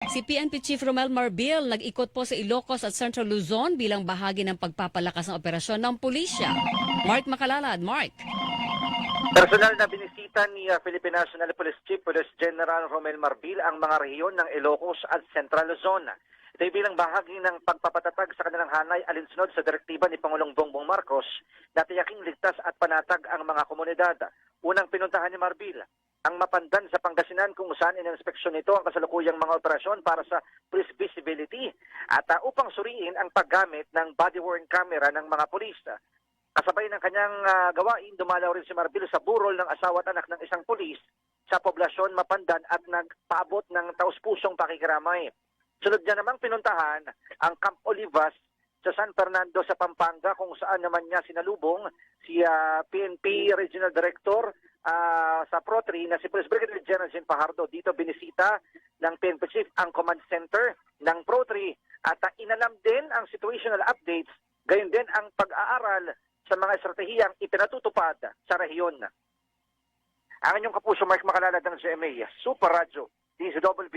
Si PNP Chief Romel Marbil nag-ikot po sa Ilocos at Central Luzon bilang bahagi ng pagpapalakas ng operasyon ng pulisya. Mark Makalalad, Mark. Personal na binisita ni Philippine National Police Chief Police General Romel Marbil ang mga rehiyon ng Ilocos at Central Luzon. Ito ay bilang bahagi ng pagpapatatag sa kanilang hanay alinsunod sa direktiba ni Pangulong Bongbong Marcos na tiyaking ligtas at panatag ang mga komunidad. Unang pinuntahan ni Marbil ang Mapandan sa Pangasinan kung saan ininspeksyon nito ang kasalukuyang mga operasyon para sa police visibility at upang suriin ang paggamit ng body-worn camera ng mga pulis. Kasabay ng kanyang gawain, dumalaw rin si Marbil sa burol ng asawa at anak ng isang pulis sa poblasyon Mapandan at nagpaabot ng taus-pusong pakikiramay. Sunod niya namang pinuntahan ang Camp Olivas sa San Fernando sa Pampanga kung saan naman niya sinalubong si PNP Regional Director sa Pro-3 na si Police Brigadier General Jean Fajardo. Dito binisita ng PNP Chief ang Command Center ng Pro-3 at inalam din ang situational updates, gayon din ang pag-aaral sa mga estratehiyang ipinatutupad sa rehiyon. Ang inyong kapuso, Mark Makalalad ng GMA Super Radio, DZWB.